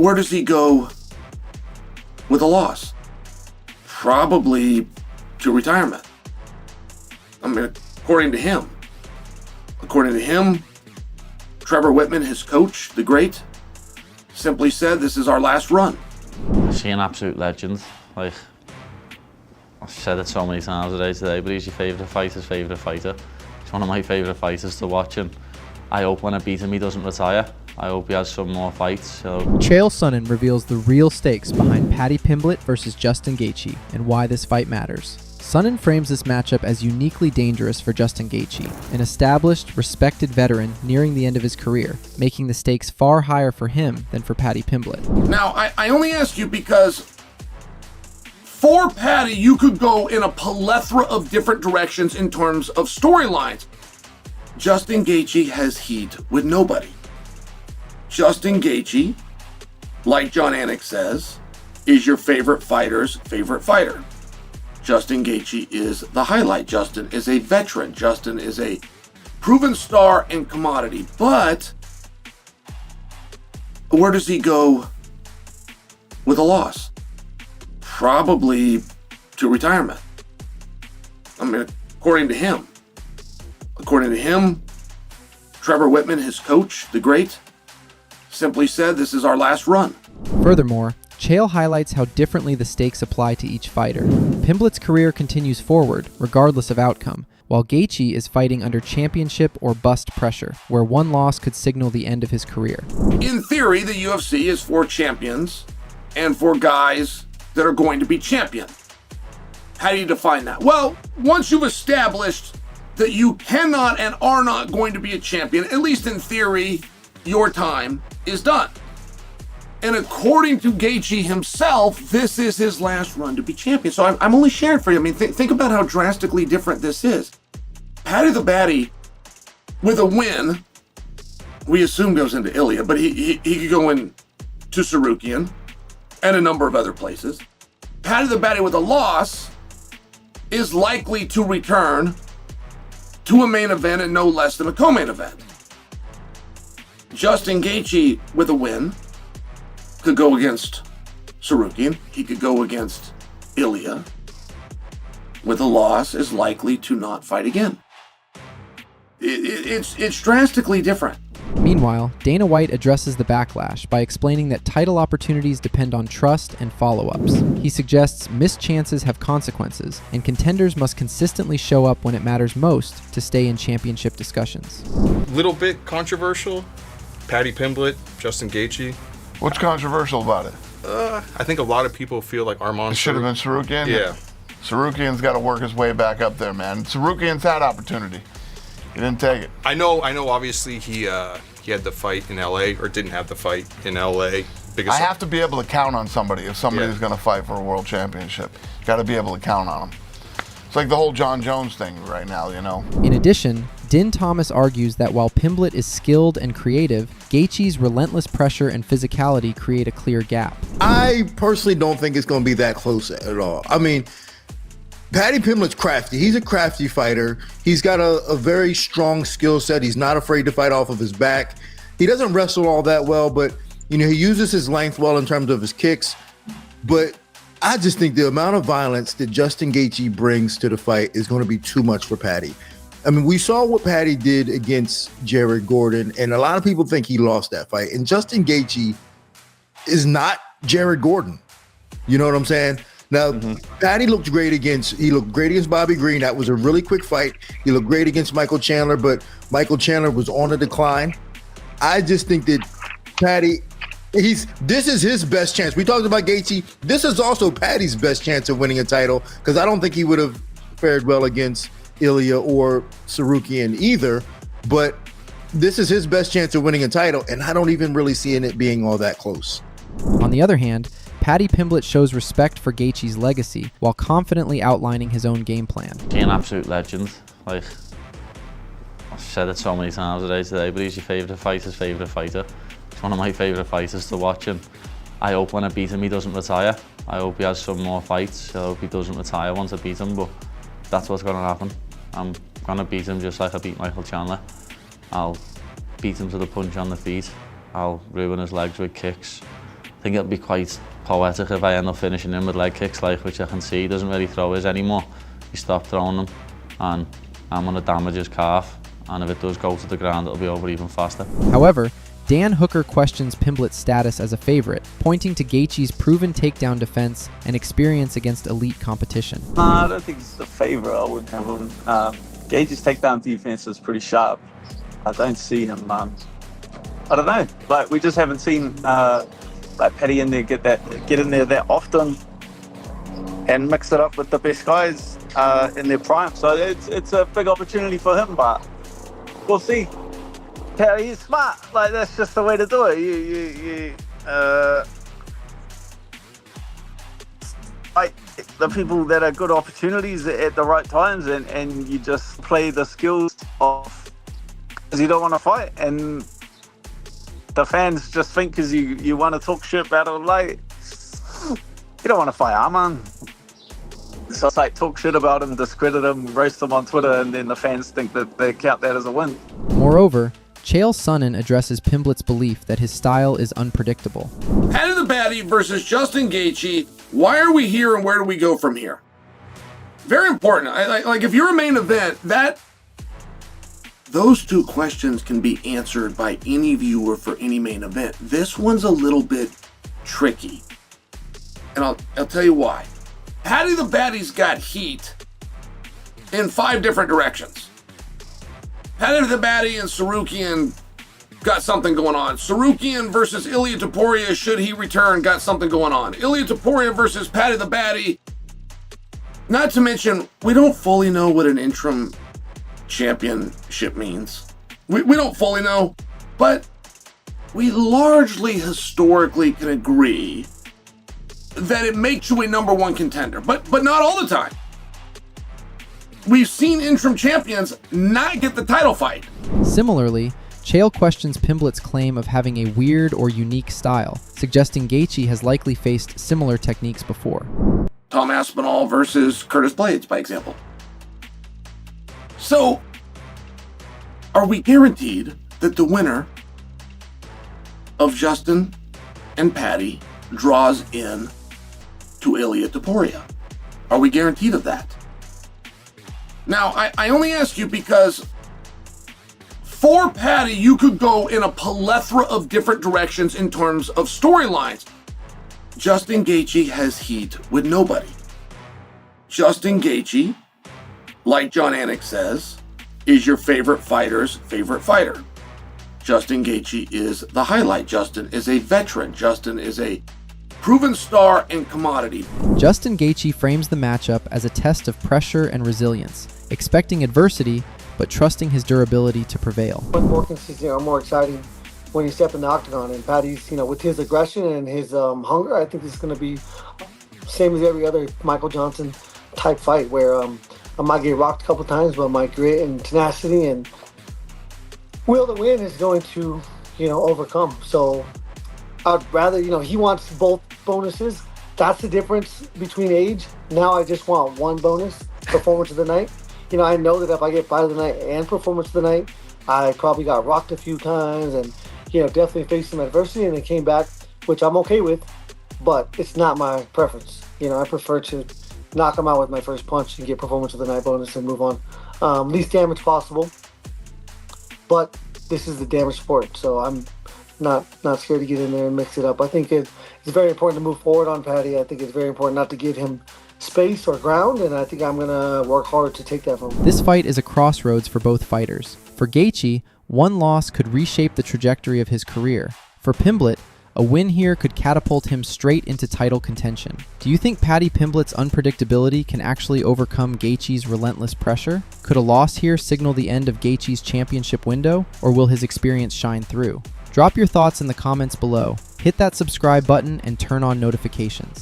Where does he go with a loss? Probably to retirement. I mean, according to him, Trevor Whitman, his coach, the great, simply said, "This is our last run." Is he an absolute legend? Like, I've said it so many times today, but he's your favourite fighter's favourite fighter. He's one of my favourite fighters to watch, and I hope when I beat him he doesn't retire. I hope he has some more fights. So. Chael Sonnen reveals the real stakes behind Paddy Pimblett versus Justin Gaethje and why this fight matters. Sonnen frames this matchup as uniquely dangerous for Justin Gaethje, an established, respected veteran nearing the end of his career, making the stakes far higher for him than for Paddy Pimblett. Now, I only ask you because for Paddy, you could go in a plethora of different directions in terms of storylines. Justin Gaethje has heat with nobody. Justin Gaethje, like John Anik says, is your favorite fighter's favorite fighter. Justin Gaethje is the highlight. Justin is a veteran. Justin is a proven star and commodity. But where does he go with a loss? Probably to retirement. I mean, according to him, Trevor Whitman, his coach, the great, simply said, "This is our last run." Furthermore, Chael highlights how differently the stakes apply to each fighter. Pimblett's career continues forward, regardless of outcome, while Gaethje is fighting under championship or bust pressure, where one loss could signal the end of his career. In theory, the UFC is for champions and for guys that are going to be champion. How do you define that? Well, once you've established that you cannot and are not going to be a champion, at least in theory, your time is done. And according to Gaethje himself, this is his last run to be champion. So I'm only sharing for you. I mean, think about how drastically different this is. Paddy the Baddy, with a win, we assume goes into Ilya, but he could go in to Sarukian and a number of other places. Paddy the Baddy with a loss is likely to return to a main event and no less than a co-main event. Justin Gaethje with a win could go against Sarukian. He could go against Ilya. With a loss, is likely to not fight again. It's drastically different. Meanwhile, Dana White addresses the backlash by explaining that title opportunities depend on trust and follow-ups. He suggests missed chances have consequences, and contenders must consistently show up when it matters most to stay in championship discussions. Little bit controversial. Paddy Pimblett, Justin Gaethje. What's controversial about it? I think a lot of people feel like Armand. It should have been Sarukian? Yeah. Sarukian's got to work his way back up there, man. Sarukian's had opportunity. He didn't take it. I know. Obviously, he had the fight in LA, or didn't have the fight in LA. I have to be able to count on somebody if somebody's going to fight for a world championship. Got to be able to count on them. It's like the whole John Jones thing right now, you know. In addition, Din Thomas argues that while Pimblett is skilled and creative, Gaethje's relentless pressure and physicality create a clear gap. I personally don't think it's going to be that close at all. I mean, Paddy Pimblett's crafty. He's a crafty fighter. He's got a very strong skill set. He's not afraid to fight off of his back. He doesn't wrestle all that well, but you know, he uses his length well in terms of his kicks. But I just think the amount of violence that Justin Gaethje brings to the fight is going to be too much for Paddy. I mean, we saw what Paddy did against Jared Gordon, and a lot of people think he lost that fight. And Justin Gaethje is not Jared Gordon. You know what I'm saying? Now, Paddy looked great against Bobby Green. That was a really quick fight. He looked great against Michael Chandler, but Michael Chandler was on a decline. I just think that Paddy, this is his best chance. We talked about Gaethje. This is also Paddy's best chance of winning a title, because I don't think he would have fared well against Ilya or Sarukian either, but this is his best chance of winning a title, and I don't even really see it being all that close. On the other hand, Paddy Pimblett shows respect for Gaethje's legacy while confidently outlining his own game plan. He's an absolute legend. Like, I've said it so many times today, but he's your favourite fighter's favourite fighter. He's one of my favourite fighters to watch, and I hope when I beat him he doesn't retire. I hope he has some more fights. I hope he doesn't retire once I beat him, but that's what's going to happen. I'm going to beat him just like I beat Michael Chandler. I'll beat him to the punch on the feet. I'll ruin his legs with kicks. think it'll be quite poetic if I end up finishing him with leg kicks, like, which I can see he doesn't really throw his anymore. He stopped throwing them, and I'm going to damage his calf, and if it does go to the ground, it'll be over even faster. However, Dan Hooker questions Pimblett's status as a favorite, pointing to Gaethje's proven takedown defense and experience against elite competition. I don't think he's the favorite. I wouldn't have him. Gaethje's takedown defense is pretty sharp. I don't see him. I don't know. Like, we just haven't seen like Paddy in there get in there that often and mix it up with the best guys in their prime. So it's a big opportunity for him, but we'll see. Paddy is smart. Like, that's just the way to do it. Like, the people that are good opportunities at the right times, and you just play the skills of, because you don't want to fight, and the fans just think because you want to talk shit about it, like, you don't want to fight Arman. So it's like, talk shit about him, discredit him, roast him on Twitter, and then the fans think that they count that as a win. Moreover, Chael Sonnen addresses Pimblett's belief that his style is unpredictable. Paddy the Baddy versus Justin Gaethje. Why are we here and where do we go from here? Very important. Like if you're a main event, those two questions can be answered by any viewer for any main event. This one's a little bit tricky, and I'll tell you why. Paddy the Baddy's got heat in 5 different directions. Paddy the Baddy and Sarukian got something going on. Sarukian versus Ilia Topuria, should he return, got something going on. Ilia Topuria versus Paddy the Baddy. Not to mention, we don't fully know what an interim championship means. We don't fully know, but we largely historically can agree that it makes you a #1 contender, but not all the time. We've seen interim champions not get the title fight. Similarly, Chael questions Pimblett's claim of having a weird or unique style, suggesting Gaethje has likely faced similar techniques before. Tom Aspinall versus Curtis Blades, by example. So, are we guaranteed that the winner of Justin and Paddy draws in to Ilia Topuria? Are we guaranteed of that? Now, I only ask you because for Paddy, you could go in a plethora of different directions in terms of storylines. Justin Gaethje has heat with nobody. Justin Gaethje, like John Anik says, is your favorite fighter's favorite fighter. Justin Gaethje is the highlight. Justin is a veteran. Justin is a proven star and commodity. Justin Gaethje frames the matchup as a test of pressure and resilience, expecting adversity, but trusting his durability to prevail. More consistent or more exciting when you step in the octagon. And Paddy's, with his aggression and his hunger, I think this is going to be same as every other Michael Johnson type fight, where I might get rocked a couple times, but my grit and tenacity and will to win is going to, overcome. So I'd rather, he wants both bonuses. That's the difference between age. Now I just want one bonus, performance of the night. I know that if I get fight of the night and performance of the night, I probably got rocked a few times and, definitely faced some adversity, and it came back, which I'm okay with, but it's not my preference. I prefer to knock him out with my first punch and get performance of the night bonus and move on. Least damage possible, but this is the damage sport, so I'm not scared to get in there and mix it up. I think it's very important to move forward on Paddy. I think it's very important not to give him space or ground, and I think I'm going to work hard to take that from him. This fight is a crossroads for both fighters. For Gaethje, one loss could reshape the trajectory of his career. For Pimblett, a win here could catapult him straight into title contention. Do you think Paddy Pimblett's unpredictability can actually overcome Gaethje's relentless pressure? Could a loss here signal the end of Gaethje's championship window, or will his experience shine through? Drop your thoughts in the comments below. Hit that subscribe button and turn on notifications.